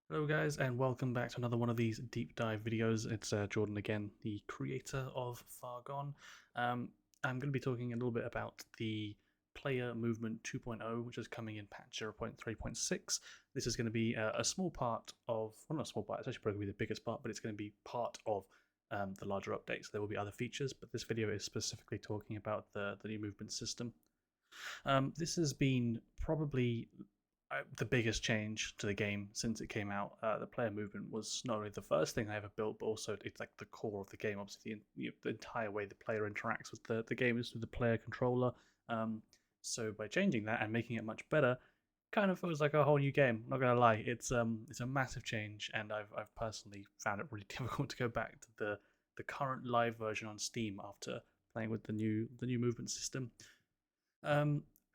Hello guys, and welcome back to another one of these deep dive videos. It's Jordan again, the creator of Fargone. I'm going to be talking a little bit about the player movement 2.0, which is coming in patch 0.3.6. This is going to be a small part of, well, not a small part, it's actually probably going to be the biggest part, but it's going to be part of the larger updates. There will be other features, but this video is specifically talking about the new movement system. This has been probably the biggest change to the game since it came out. The player movement was not only the first thing I ever built, but also it's like the core of the game. Obviously, the entire way the player interacts with the game is through the player controller. So by changing that and making it much better, kind of feels like a whole new game. Not gonna lie, it's a massive change, and I've personally found it really difficult to go back to the current live version on Steam after playing with the new movement system.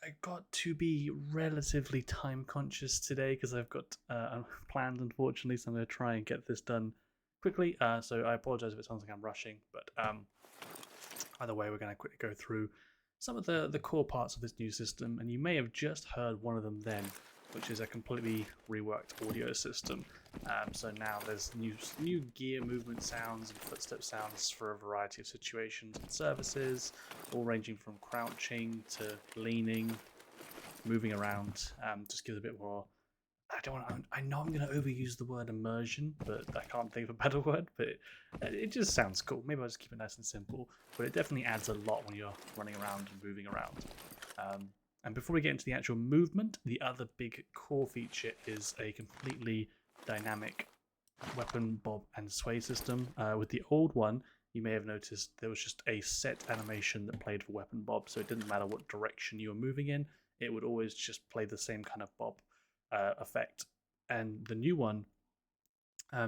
I got to be relatively time conscious today because I've got plans, unfortunately, so I'm going to try and get this done quickly. So I apologize if it sounds like I'm rushing, but either way, we're going to quickly go through some of the core parts of this new system, and you may have just heard one of them then, which is a completely reworked audio system. So now there's new gear movement sounds and footstep sounds for a variety of situations and services, all ranging from crouching to leaning, moving around. Just gives a bit more. I know I'm going to overuse the word immersion, but I can't think of a better word. But it just sounds cool. Maybe I'll just keep it nice and simple. But it definitely adds a lot when you're running around and moving around. And before we get into the actual movement, the other big core feature is a completely dynamic weapon bob and sway system. With the old one, you may have noticed there was just a set animation that played for weapon bob, so it didn't matter what direction you were moving in, it would always just play the same kind of bob effect. And the new one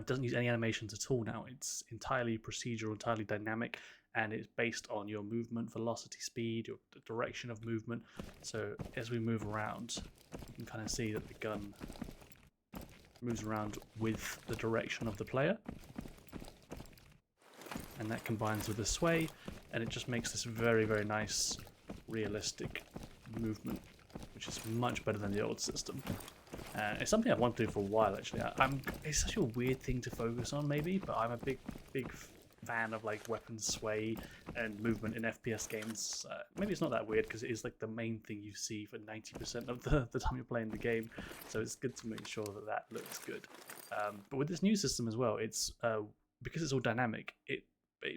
doesn't use any animations at all now. It's entirely procedural, entirely dynamic, and it's based on your movement, velocity, speed, your direction of movement. So as we move around, you can kind of see that the gun moves around with the direction of the player, and that combines with the sway, and it just makes this very, very nice, realistic movement, which is much better than the old system. It's something I've wanted to do for a while, actually. It's such a weird thing to focus on, maybe, but I'm a big fan of like weapon sway and movement in FPS games. Maybe it's not that weird because it is like the main thing you see for 90% of the time you're playing the game. So it's good to make sure that looks good. But with this new system as well, it's because it's all dynamic. It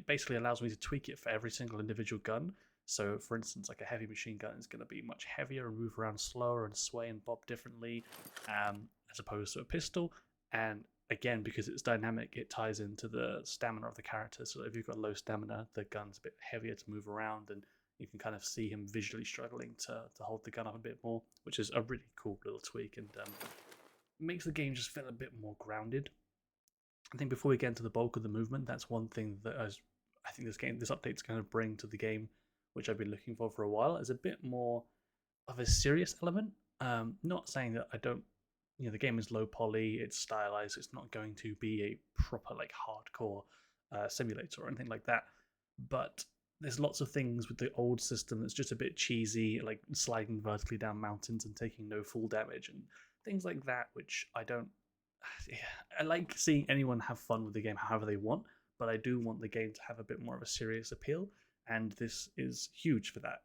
basically allows me to tweak it for every single individual gun. So, for instance, like a heavy machine gun is going to be much heavier and move around slower and sway and bob differently, as opposed to a pistol. And again, because it's dynamic, it ties into the stamina of the character. So if you've got low stamina, the gun's a bit heavier to move around, and you can kind of see him visually struggling to hold the gun up a bit more, which is a really cool little tweak, and makes the game just feel a bit more grounded. I think before we get into the bulk of the movement, that's one thing that I think this update's going to bring to the game, which I've been looking for a while, is a bit more of a serious element. Not saying that I don't, the game is low poly, it's stylized, it's not going to be a proper like hardcore simulator or anything like that. But there's lots of things with the old system that's just a bit cheesy, like sliding vertically down mountains and taking no full damage and things like that, which I don't. I like seeing anyone have fun with the game however they want, but I do want the game to have a bit more of a serious appeal, and this is huge for that.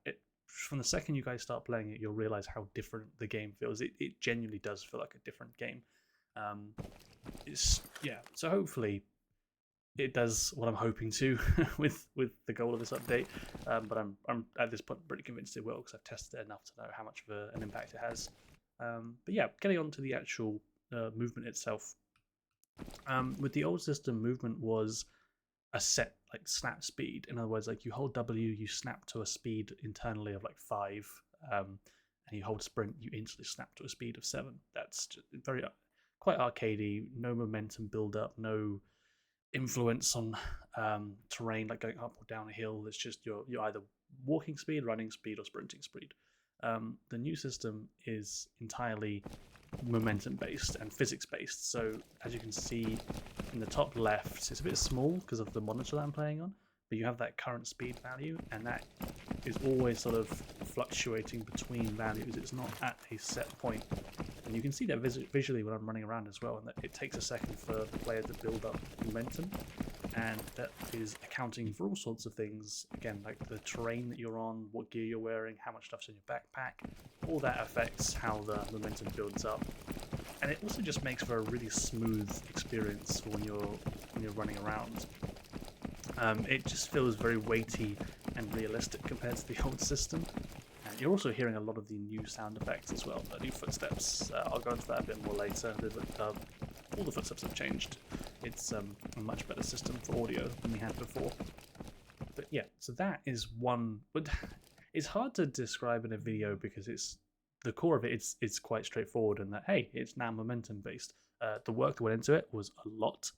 From the second you guys start playing it, you'll realize how different the game feels. It genuinely does feel like a different game. So hopefully it does what I'm hoping to with the goal of this update. But I'm at this point pretty convinced it will because I've tested it enough to know how much of an impact it has. But yeah, getting on to the actual movement itself. With the old system, movement was a set like snap speed. In other words, like you hold W, you snap to a speed internally of like 5, and you hold sprint, you instantly snap to a speed of 7. That's just very quite arcadey. No momentum build up, no influence on terrain like going up or down a hill. It's just you're either walking speed, running speed, or sprinting speed. The new system is entirely momentum based and physics based. So as you can see in the top left, it's a bit small because of the monitor that I'm playing on, but you have that current speed value, and that is always sort of fluctuating between values. It's not at a set point. And you can see that visually when I'm running around as well, and that it takes a second for the player to build up momentum, and that is accounting for all sorts of things. Again, like the terrain that you're on, what gear you're wearing, how much stuff's in your backpack, all that affects how the momentum builds up. And it also just makes for a really smooth experience for when you're running around. It just feels very weighty and realistic compared to the old system. And you're also hearing a lot of the new sound effects as well, the new footsteps. I'll go into that a bit more later. All the footsteps have changed. It's a much better system for audio than we had before. But yeah, so that is one. But it's hard to describe in a video because the core of it. It's quite straightforward in that, hey, it's now momentum based. The work that went into it was a lot.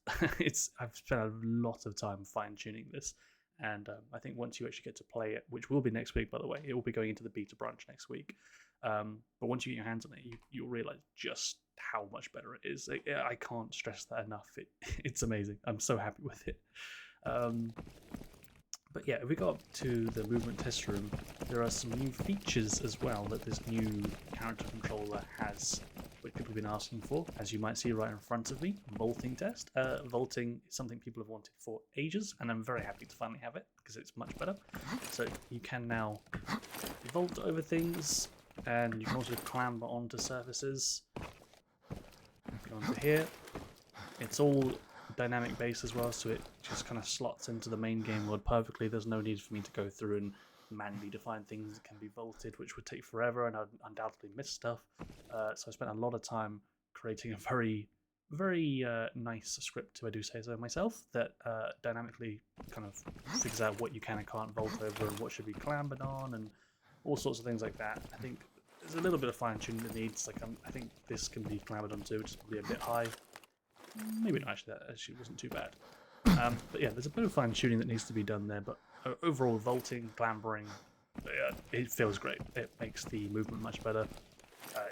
I've spent a lot of time fine tuning this, and I think once you actually get to play it, which will be next week, by the way, it will be going into the beta branch next week. But once you get your hands on it, you'll realize just how much better it is. I can't stress that enough. It's amazing. I'm so happy with it. But yeah, if we go up to the movement test room, there are some new features as well that this new character controller has, which people have been asking for. As you might see right in front of me, vaulting test. Vaulting is something people have wanted for ages, and I'm very happy to finally have it because it's much better. So you can now vault over things, and you can also clamber onto surfaces. Go onto here. It's all dynamic base as well, so it just kind of slots into the main game world perfectly. There's no need for me to go through and manually define things that can be vaulted, which would take forever, and I'd undoubtedly miss stuff. So I spent a lot of time creating a very, very nice script, I do say so myself, that dynamically kind of figures out what you can and can't vault over and what should be clambered on and all sorts of things like that. I think there's a little bit of fine-tuning that needs. Like I think this can be clambered onto, which is probably a bit high. Maybe not, actually, that actually wasn't too bad. But yeah, there's a bit of fine-tuning that needs to be done there, but overall vaulting, clambering, it feels great. It makes the movement much better.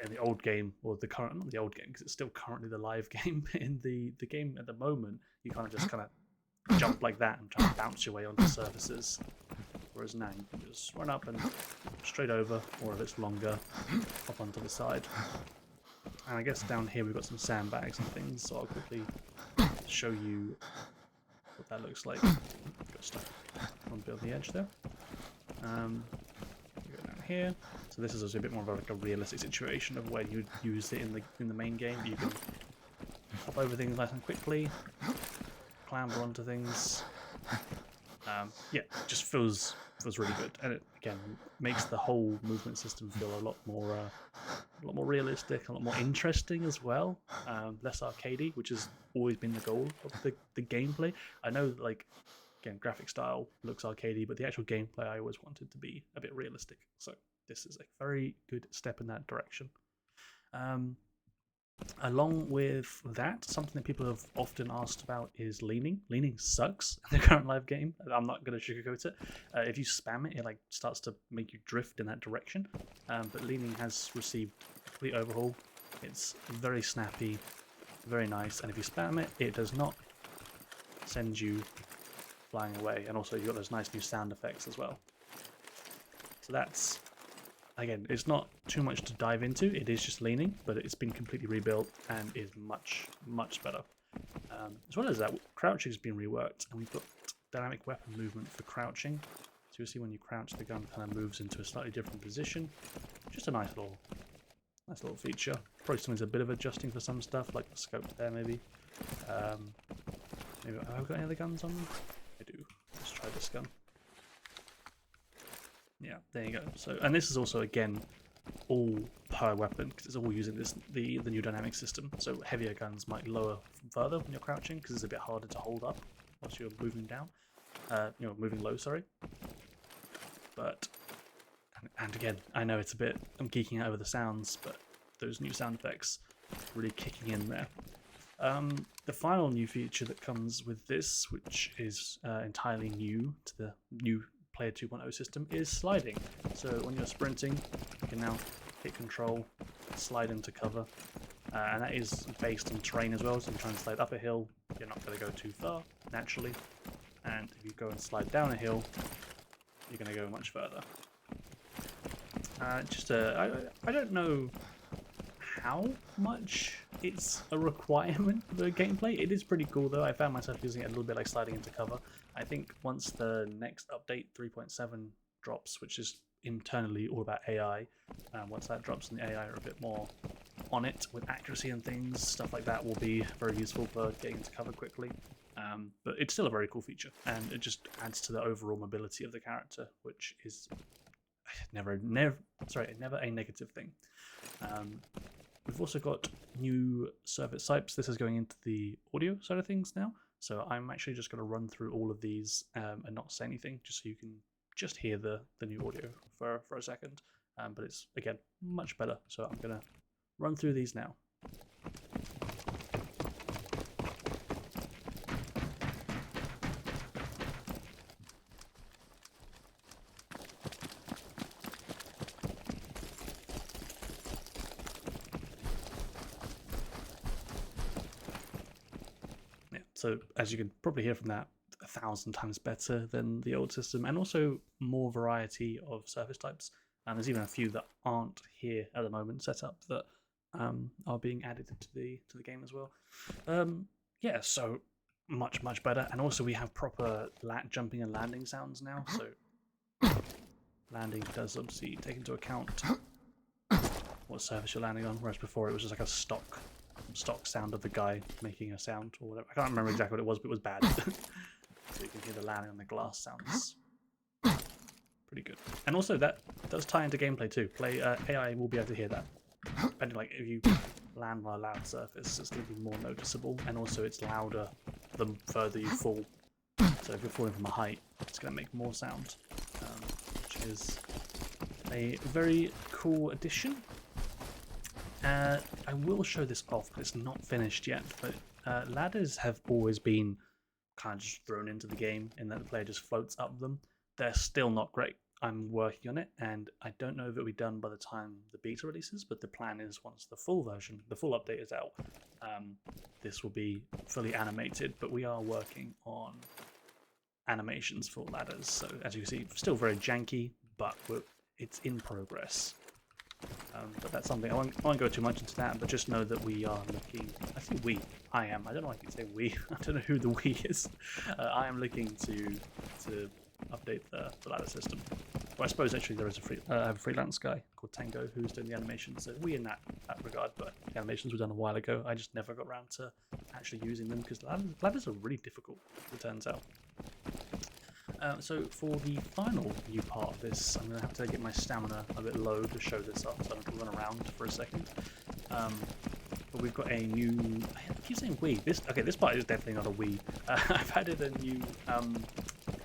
In the old game, or not the old game, because it's still currently the live game. In the game at the moment, you kind of jump like that and try to bounce your way onto surfaces. Whereas now you can just run up and straight over, or if it's longer, up onto the side. And I guess down here we've got some sandbags and things, so I'll quickly show you what that looks like. Got stuff on a bit of the edge there. We go down here. So this is also a bit more of like a realistic situation of where you'd use it in the main game. You can hop over things nice and quickly, clamber onto things. Yeah, it just feels really good, and it again makes the whole movement system feel a lot more realistic, a lot more interesting as well. Less arcadey, which has always been the goal of the gameplay. I know, like, again, graphic style looks arcadey, but the actual gameplay I always wanted to be a bit realistic. So this is a very good step in that direction. Along with that, something that people have often asked about is leaning. Leaning sucks in the current live game. I'm not going to sugarcoat it. If you spam it, it like starts to make you drift in that direction. But leaning has received a complete overhaul. It's very snappy, very nice, and if you spam it, it does not send you flying away. And also you've got those nice new sound effects as well. So that's, again, it's not too much to dive into. It is just leaning, but it's been completely rebuilt and is much, much better. As well as that, crouching has been reworked, and we've got dynamic weapon movement for crouching. So you'll see when you crouch, the gun kind of moves into a slightly different position. Just a nice little feature. Probably something's a bit of adjusting for some stuff, like the scope there, maybe. Maybe have I got any other guns on them? I do. Let's try this gun. Yeah, there you go. So, and this is also, again, all per weapon, because it's all using the new dynamic system. So heavier guns might lower further when you're crouching, because it's a bit harder to hold up whilst you're moving down. Moving low, sorry. But, and again, I know it's a bit, I'm geeking out over the sounds, but those new sound effects really kicking in there. The final new feature that comes with this, which is entirely new to the new Player 2.0 system, is sliding. So when you're sprinting, you can now hit control, slide into cover, and that is based on terrain as well. So you can try and slide up a hill, you're not going to go too far naturally, and if you go and slide down a hill, you're going to go much further. I don't know how much it's a requirement for the gameplay. It is pretty cool though. I found myself using it a little bit like sliding into cover. I think once the next update 3.7 drops, which is internally all about AI, once that drops and the AI are a bit more on it with accuracy and things, stuff like that will be very useful for getting into cover quickly. But it's still a very cool feature, and it just adds to the overall mobility of the character, which is never a negative thing. We've also got new service types. This is going into the audio side of things now, so I'm actually just going to run through all of these and not say anything, just so you can just hear the new audio for a second. But it's, again, much better, so I'm going to run through these now. So as you can probably hear from that, 1,000 times better than the old system, and also more variety of surface types. And there's even a few that aren't here at the moment set up that are being added to the game as well. Yeah, so much better. And also we have proper jumping and landing sounds now. So landing does obviously take into account what surface you're landing on, whereas before it was just like a stock sound of the guy making a sound or whatever. I can't remember exactly what it was, but it was bad. So you can hear the landing on the glass sounds pretty good. And also that does tie into gameplay too. AI will be able to hear that. Depending, like if you land on a loud surface, it's going to be more noticeable, and also it's louder the further you fall. So if you're falling from a height, it's going to make more sound, which is a very cool addition. I will show this off, but it's not finished yet. But ladders have always been kind of just thrown into the game in that the player just floats up them. They're still not great. I'm working on it, and I don't know if it'll be done by the time the beta releases, but the plan is once the full version, the full update is out, this will be fully animated, but we are working on animations for ladders. So as you can see, still very janky, but it's in progress. But that's something, I won't go too much into that, but just know that we are looking, I am, I don't know why I keep saying we, I don't know who the we is. I am looking to update the ladder system. Well, I suppose actually there is I have a freelance guy called Tango who's doing the animations, so we in that regard, but the animations were done a while ago. I just never got around to actually using them because ladders are really difficult, it turns out. So for the final new part of this, I'm going to have to get my stamina a bit low to show this up, so I'm going to run around for a second. But we've got a new, I keep saying we, this part is definitely not a we. I've added a new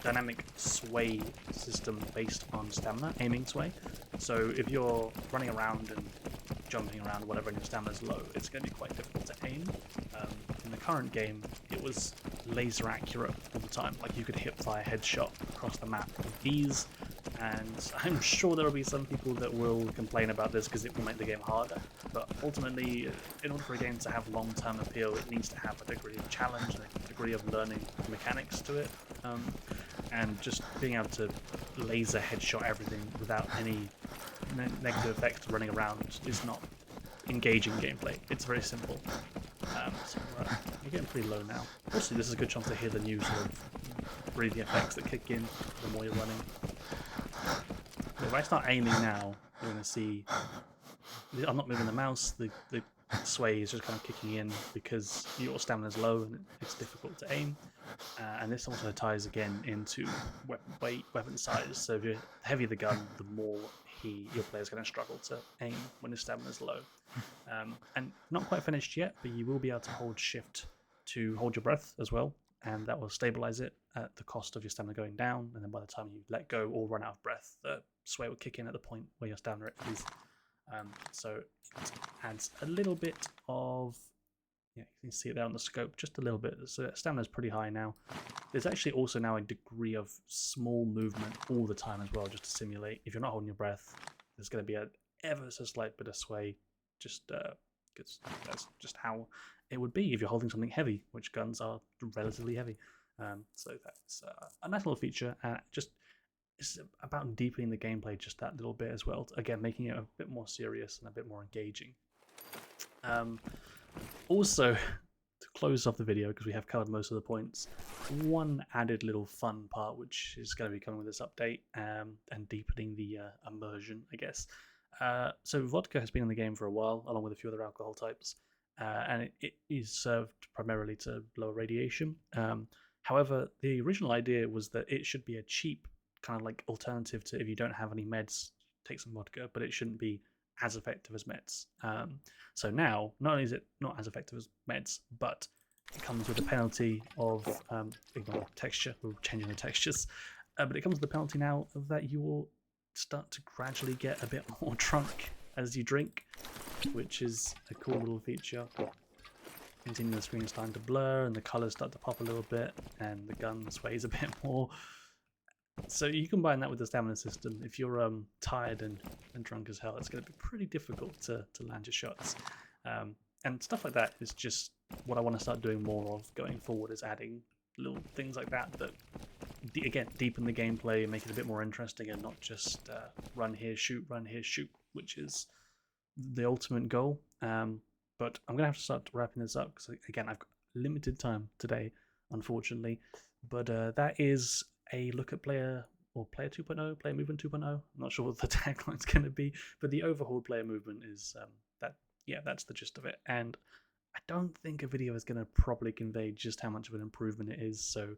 dynamic sway system based on stamina, aiming sway. So if you're running around and jumping around, whatever, and your stamina's low, it's going to be quite difficult to aim. In the current game, it was laser accurate all the time. Like you could hit fire headshot across the map with ease, and I'm sure there will be some people that will complain about this because it will make the game harder. But ultimately, in order for a game to have long-term appeal, it needs to have a degree of challenge and a degree of learning mechanics to it. And just being able to laser headshot everything without any negative effects running around is not engaging gameplay. It's very simple. So we're getting pretty low now. Also, this is a good chance to hear the new sort of breathing effects that kick in the more you're running. If I start aiming now, you're going to see I'm not moving the mouse. The sway is just kind of kicking in because your stamina is low and it's difficult to aim. And this also ties again into weapon weight, weapon size. So if you're heavier the gun, the more your player's going to struggle to aim when his stamina is low. And not quite finished yet, but you will be able to hold shift to hold your breath as well, and that will stabilize it at the cost of your stamina going down. And then by the time you let go or run out of breath, the sway will kick in at the point where your stamina is. So it adds a little bit of, you can see it there on the scope, just a little bit. So stamina is pretty high now. There's actually also now a degree of small movement all the time as well, just to simulate. If you're not holding your breath, there's going to be an ever so slight bit of sway, just because that's just how it would be if you're holding something heavy, which guns are relatively heavy. So that's a nice little feature. Just it's about deepening the gameplay just that little bit as well. Again, making it a bit more serious and a bit more engaging. Um, Also, to close off the video, because we have covered most of the points, one added little fun part which is going to be coming with this update, and deepening the immersion, I guess. So vodka has been in the game for a while, along with a few other alcohol types, and it is served primarily to lower radiation. However, the original idea was that it should be a cheap kind of like alternative to, if you don't have any meds, take some vodka, but it shouldn't be as effective as meds. So now, not only is it not as effective as meds, but it comes with a penalty of, ignore texture, we're changing the textures, but it comes with the penalty now that you will start to gradually get a bit more drunk as you drink, which is a cool little feature. Continue, the screen is starting to blur and the colours start to pop a little bit and the gun sways a bit more. So you combine that with the stamina system. If you're tired and drunk as hell, it's going to be pretty difficult to land your shots. And stuff like that is just what I want to start doing more of going forward, is adding little things like that again, deepen the gameplay and make it a bit more interesting, and not just run here, shoot, which is the ultimate goal. But I'm going to have to start wrapping this up because, again, I've got limited time today, unfortunately. But that is a look at Player 2.0, Player Movement 2.0. I'm not sure what the tagline's going to be, but the overhauled player movement is that. Yeah, that's the gist of it. And I don't think a video is going to properly convey just how much of an improvement it is. So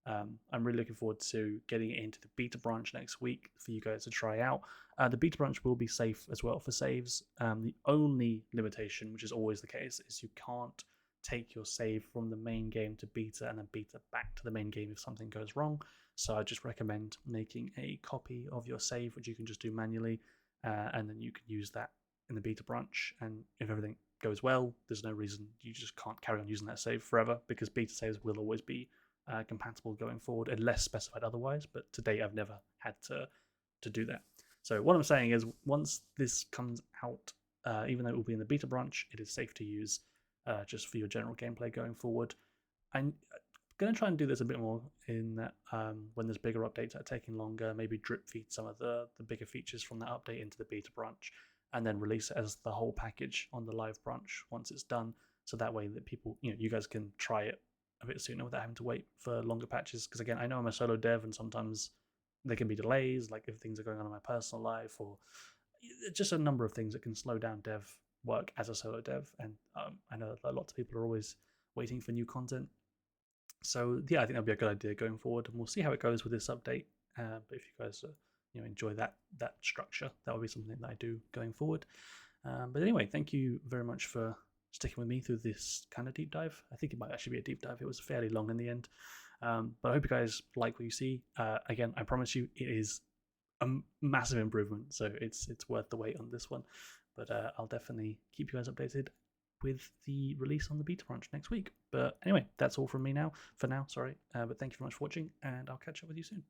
I'm really looking forward to getting it into the beta branch next week for you guys to try out. The beta branch will be safe as well for saves. The only limitation, which is always the case, is you can't take your save from the main game to beta and then beta back to the main game if something goes wrong. So I just recommend making a copy of your save, which you can just do manually, and then you can use that in the beta branch. And if everything goes well, there's no reason you just can't carry on using that save forever, because beta saves will always be compatible going forward unless specified otherwise. But to date, I've never had to do that. So what I'm saying is, once this comes out, even though it will be in the beta branch, it is safe to use just for your general gameplay going forward. I'm going to try and do this a bit more in that when there's bigger updates that are taking longer, maybe drip feed some of the bigger features from that update into the beta branch, and then release it as the whole package on the live branch once it's done. So that way that people, you guys can try it a bit sooner without having to wait for longer patches. Because again, I know I'm a solo dev and sometimes there can be delays, like if things are going on in my personal life, or just a number of things that can slow down dev work as a solo dev. And I know that lots of people are always waiting for new content. So yeah, I think that'll be a good idea going forward, and we'll see how it goes with this update. But if you guys enjoy that structure, that will be something that I do going forward. But anyway, thank you very much for sticking with me through this kind of deep dive. I think it might actually be a deep dive. It was fairly long in the end. But I hope you guys like what you see. Again, I promise you it is a massive improvement, so it's worth the wait on this one. But I'll definitely keep you guys updated with the release on the beta branch next week. But anyway, that's all from me now, for now, sorry. But thank you very much for watching, and I'll catch up with you soon.